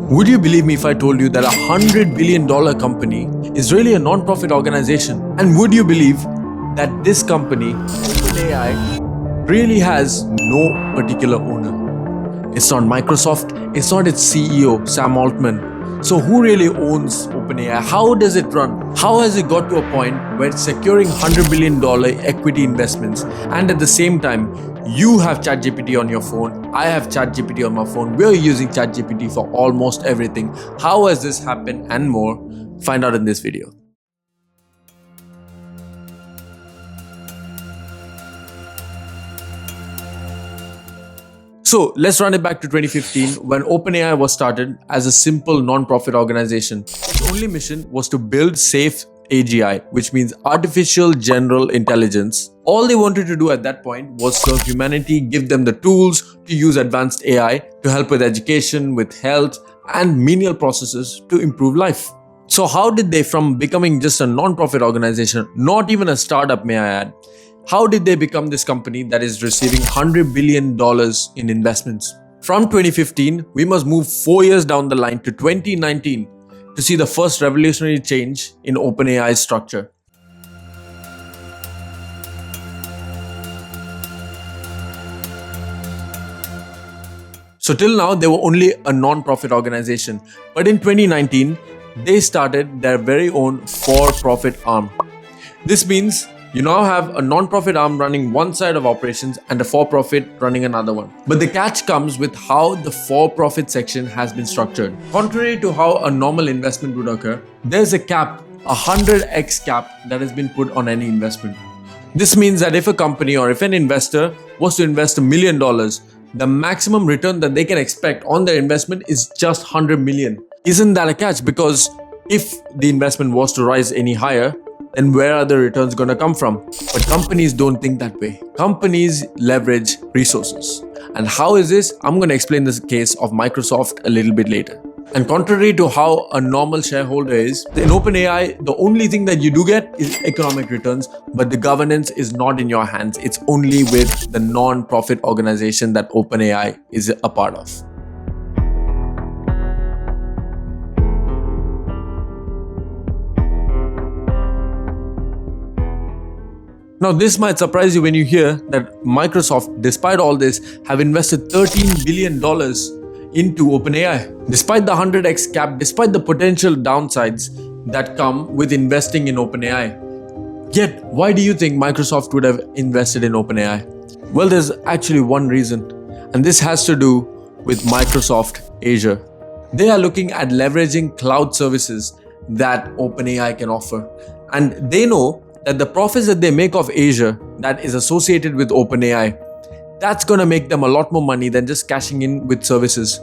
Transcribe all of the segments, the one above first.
Would you believe me if I told you that $100 billion company is really a non-profit organization? And would you believe that this company, OpenAI, really has no particular owner? It's not Microsoft, it's not its CEO, Sam Altman. So who really owns OpenAI? How does it run? How has it got to a point where it's securing $100 billion equity investments, and at the same time, you have ChatGPT on your phone, I have ChatGPT on my phone, we're using ChatGPT for almost everything. How has this happened and more? Find out in this video. So let's run it back to 2015 when OpenAI was started as a simple non-profit organization. Its only mission was to build safe AGI, which means artificial general intelligence. All they wanted to do at that point was serve humanity, give them the tools to use advanced AI to help with education, with health, and menial processes to improve life. So how did they, from becoming just a non-profit organization, not even a startup may I add, how did they become this company that is receiving $100 billion in investments? From 2015, we must move 4 years down the line to 2019 to see the first revolutionary change in OpenAI's structure. So till now, they were only a non-profit organization. But in 2019, they started their very own for-profit arm. This means you now have a non-profit arm running one side of operations and a for-profit running another one. But the catch comes with how the for-profit section has been structured. Contrary to how a normal investment would occur, there's a cap, a 100x cap that has been put on any investment. This means that if a company or if an investor was to invest $1 million, the maximum return that they can expect on their investment is just 100 million. Isn't that a catch? Because if the investment was to rise any higher, then where are the returns going to come from? But companies don't think that way. Companies leverage resources. And how is this? I'm going to explain this case of Microsoft a little bit later. And contrary to how a normal shareholder is, in OpenAI, the only thing that you do get is economic returns, but the governance is not in your hands. It's only with the non-profit organization that OpenAI is a part of. Now, this might surprise you when you hear that Microsoft, despite all this, have invested $13 billion into OpenAI. Despite the 100x cap, despite the potential downsides that come with investing in OpenAI. Yet, why do you think Microsoft would have invested in OpenAI? Well, there's actually one reason, and this has to do with Microsoft Azure. They are looking at leveraging cloud services that OpenAI can offer, and they know that the profits that they make of Azure that is associated with OpenAI, that's going to make them a lot more money than just cashing in with services.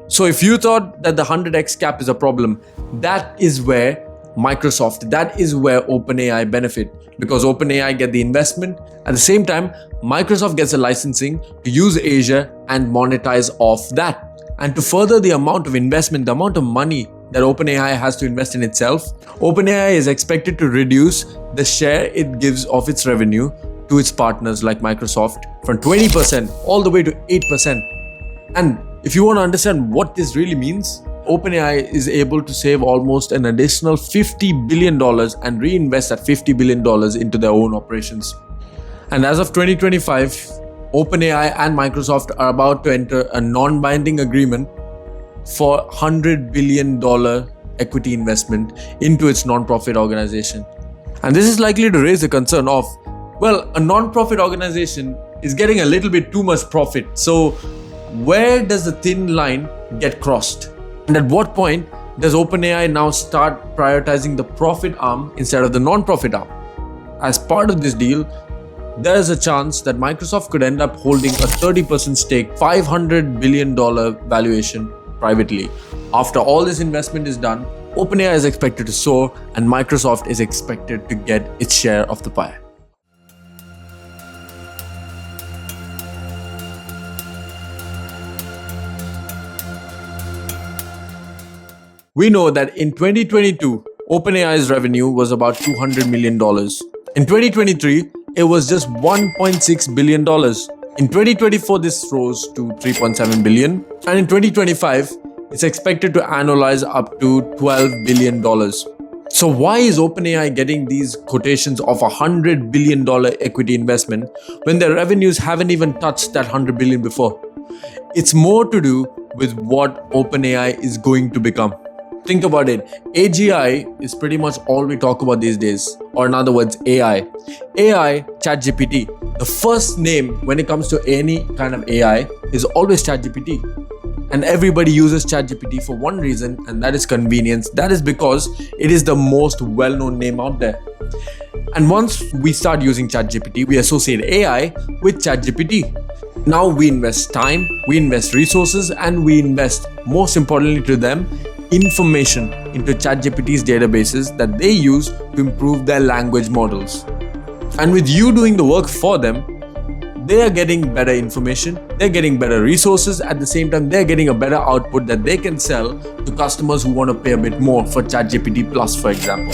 So if you thought that the 100x cap is a problem, that is where Microsoft, that is where OpenAI benefit, because OpenAI get the investment. At the same time, Microsoft gets the licensing to use Azure and monetize off that. And to further the amount of investment, the amount of money that OpenAI has to invest in itself, OpenAI is expected to reduce the share it gives of its revenue to its partners like Microsoft from 20% all the way to 8%. And if you want to understand what this really means, OpenAI is able to save almost an additional $50 billion and reinvest that $50 billion into their own operations. And as of 2025, OpenAI and Microsoft are about to enter a non-binding agreement for $100 billion equity investment into its non-profit organization. And this is likely to raise the concern of, well, a non-profit organization is getting a little bit too much profit. So where does the thin line get crossed? And at what point does OpenAI now start prioritizing the profit arm instead of the non-profit arm? As part of this deal, there is a chance that Microsoft could end up holding a 30% stake, $500 billion valuation privately. After all this investment is done, OpenAI is expected to soar and Microsoft is expected to get its share of the pie. We know that in 2022, OpenAI's revenue was about $200 million. In 2023, it was just $1.6 billion. In 2024, this rose to $3.7 billion. And in 2025, It's expected to annualize up to $12 billion. So why is OpenAI getting these quotations of $100 billion equity investment when their revenues haven't even touched that $100 billion before? It's more to do with what OpenAI is going to become. Think about it. AGI is pretty much all we talk about these days, or in other words, AI. AI, ChatGPT. The first name when it comes to any kind of AI is always ChatGPT. And everybody uses ChatGPT for one reason, and that is convenience. That is because it is the most well-known name out there. And once we start using ChatGPT, we associate AI with ChatGPT. Now we invest time, we invest resources, and we invest, most importantly to them, information into ChatGPT's databases that they use to improve their language models. And with you doing the work for them, they are getting better information, they're getting better resources, at the same time they're getting a better output that they can sell to customers who want to pay a bit more for ChatGPT Plus, for example.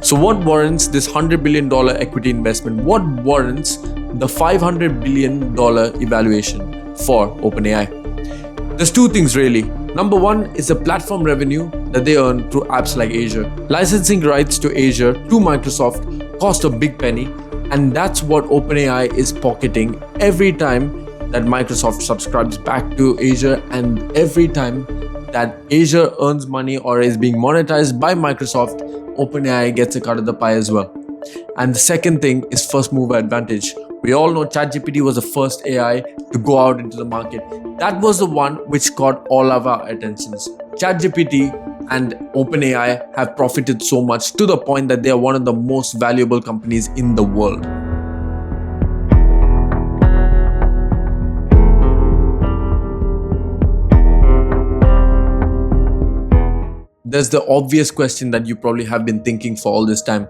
So what warrants this $100 billion equity investment? What warrants the $500 billion evaluation for OpenAI? There's two things really. Number one is the platform revenue that they earn through apps like Azure. Licensing rights to Azure to Microsoft cost a big penny, and that's what OpenAI is pocketing every time that Microsoft subscribes back to Azure, and every time that Azure earns money or is being monetized by Microsoft, OpenAI gets a cut of the pie as well. And the second thing is first mover advantage. We all know ChatGPT was the first AI to go out into the market. That was the one which caught all of our attentions. ChatGPT and OpenAI have profited so much to the point that they are one of the most valuable companies in the world. There's the obvious question that you probably have been thinking for all this time.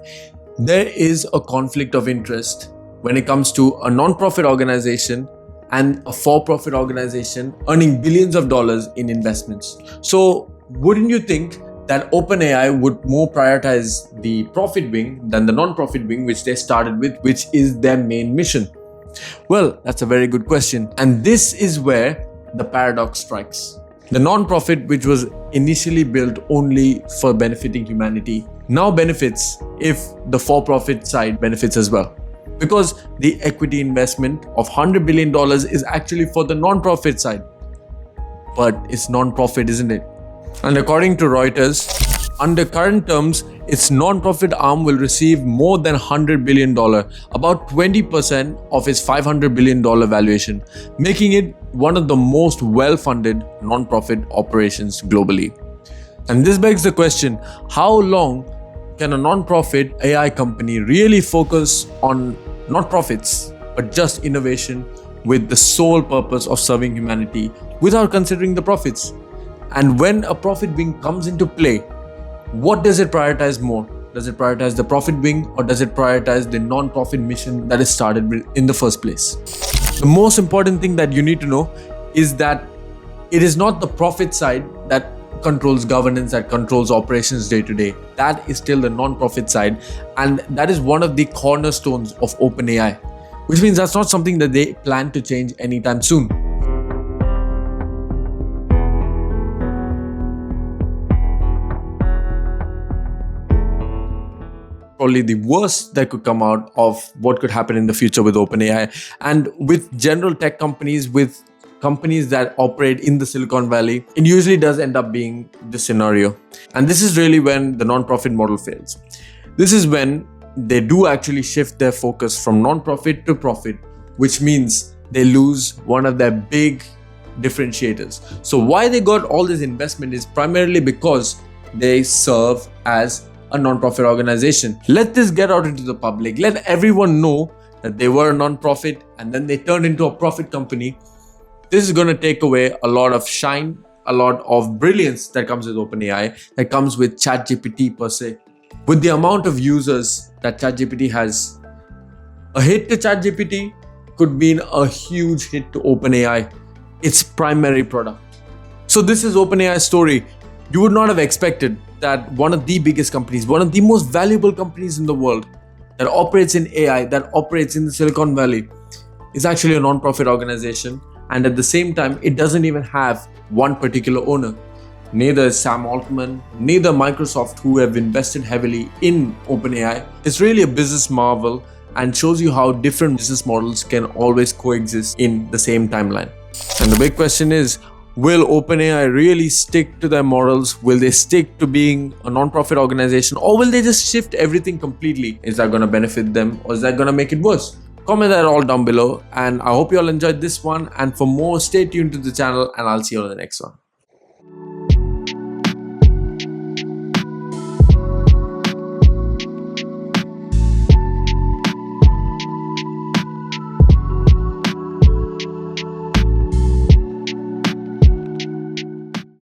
There is a conflict of interest when it comes to a non-profit organization and a for-profit organization earning billions of dollars in investments. So wouldn't you think that OpenAI would more prioritize the profit wing than the non-profit wing, which they started with, which is their main mission? Well, that's a very good question. And this is where the paradox strikes. The non-profit, which was initially built only for benefiting humanity, now benefits if the for-profit side benefits as well. Because the equity investment of $100 billion is actually for the non-profit side. But it's non-profit, isn't it? And according to Reuters, under current terms, its non-profit arm will receive more than $100 billion, about 20% of its $500 billion valuation, making it one of the most well-funded non-profit operations globally. And this begs the question, how long can a non-profit AI company really focus on not profits, but just innovation with the sole purpose of serving humanity without considering the profits? And when a profit wing comes into play, what does it prioritize more? Does it prioritize the profit wing, or does it prioritize the non-profit mission that it started with in the first place? The most important thing that you need to know is that it is not the profit side that controls governance, that controls operations day to day. That is still the non-profit side, and that is one of the cornerstones of OpenAI, which means that's not something that they plan to change anytime soon. Probably the worst that could come out of what could happen in the future with OpenAI and with general tech companies, with companies that operate in the Silicon Valley, it usually does end up being this scenario. And this is really when the non-profit model fails. This is when they do actually shift their focus from non-profit to profit, which means they lose one of their big differentiators. So why they got all this investment is primarily because they serve as a non-profit organization. Let this get out into the public. Let everyone know that they were a non-profit and then they turned into a profit company. This is going to take away a lot of shine, a lot of brilliance that comes with OpenAI, that comes with ChatGPT per se. With the amount of users that ChatGPT has, a hit to ChatGPT could mean a huge hit to OpenAI, its primary product. So this is OpenAI's story. You would not have expected that one of the biggest companies, one of the most valuable companies in the world that operates in AI, that operates in the Silicon Valley, is actually a non-profit organization and at the same time, it doesn't even have one particular owner. Neither is Sam Altman, neither Microsoft, who have invested heavily in OpenAI. It's really a business marvel and shows you how different business models can always coexist in the same timeline. And the big question is, will OpenAI really stick to their models? Will they stick to being a non-profit organization, or will they just shift everything completely? Is that going to benefit them, or is that going to make it worse? Comment that all down below, and I hope you all enjoyed this one. And for more, stay tuned to the channel, and I'll see you on the next one.